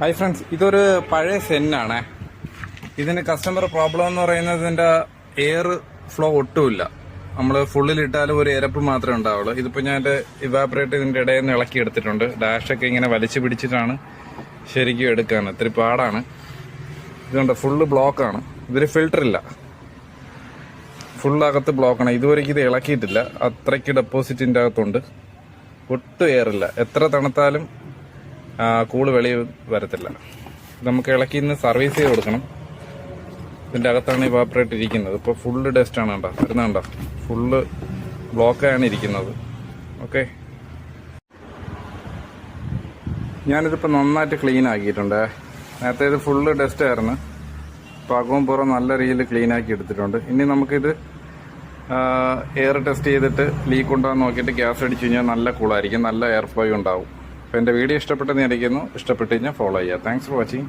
Hi friends, ഇതൊരു പഴയ സെന്നാണേ. ഇതിന് കസ്റ്റമർ പ്രോബ്ലം എന്ന് പറയുന്നത് ഇതിന്റെ എയർ ഫ്ലോ ഒട്ടുമില്ല. നമ്മൾ ഫുള്ളിലിട്ടാലും ഒരു എരപ്പ് മാത്രമേ ഉണ്ടാവുള്ളൂ. ഇതിപ്പോൾ ഞാൻ എൻ്റെ ഇവാപറേറ്റ് ഇതിൻ്റെ ഇടയിൽ നിന്ന് ഇളക്കി എടുത്തിട്ടുണ്ട്. ഡാഷൊക്കെ ഇങ്ങനെ വലിച്ചു പിടിച്ചിട്ടാണ് ശരിക്കും എടുക്കാൻ. ഇത്തിരി പാടാണ്. ഇതുകൊണ്ട് ഫുള്ള് ബ്ലോക്കാണ്. ഇതിൽ ഫിൽറ്റർ ഇല്ല, ഫുള്ളകത്ത് ബ്ലോക്കാണ്. ഇതുവരെയ്ക്ക് ഇത് ഇളക്കിയിട്ടില്ല. അത്രയ്ക്ക് ഡെപ്പോസിറ്റിൻ്റെ അകത്തുണ്ട്. ഒട്ടും എയറില്ല. എത്ര തണുത്താലും കൂള് വെളിയിൽ വരത്തില്ല. നമുക്ക് ഇളക്കി ഇന്ന് സർവീസ് ചെയ്ത് കൊടുക്കണം. ഇതിൻ്റെ അകത്താണ് ഇവാപറേറ്റ് ഇരിക്കുന്നത്. ഇപ്പോൾ ഫുള്ള് ഡസ്റ്റാണ് കണ്ടോ, വരുന്നുണ്ടോ, ഫുള്ള് ബ്ലോക്കാണ് ഇരിക്കുന്നത്. ഓക്കെ, ഞാനിതിപ്പോൾ നന്നായിട്ട് ക്ലീൻ ആക്കിയിട്ടുണ്ട്. നേരത്തെ ഇത് ഫുള്ള് ഡസ്റ്റ് ആയിരുന്നു. ഇപ്പോൾ അകവും പുറം നല്ല രീതിയിൽ ക്ലീൻ ആക്കി എടുത്തിട്ടുണ്ട്. ഇനി നമുക്കിത് എയർ ടെസ്റ്റ് ചെയ്തിട്ട് ലീക്ക് ഉണ്ടോ എന്ന് നോക്കിയിട്ട് ഗ്യാസ് അടിച്ചു കഴിഞ്ഞാൽ നല്ല കൂളായിരിക്കും, നല്ല എയർ ഫ്ലോ ഉണ്ടാവും. അപ്പോൾ എൻ്റെ വീഡിയോ ഇഷ്ടപ്പെട്ടെന്ന് ഇരിക്കുന്നു. ഇഷ്ടപ്പെട്ട് കഴിഞ്ഞാൽ ഫോളോ ചെയ്യുക. Thanks for watching.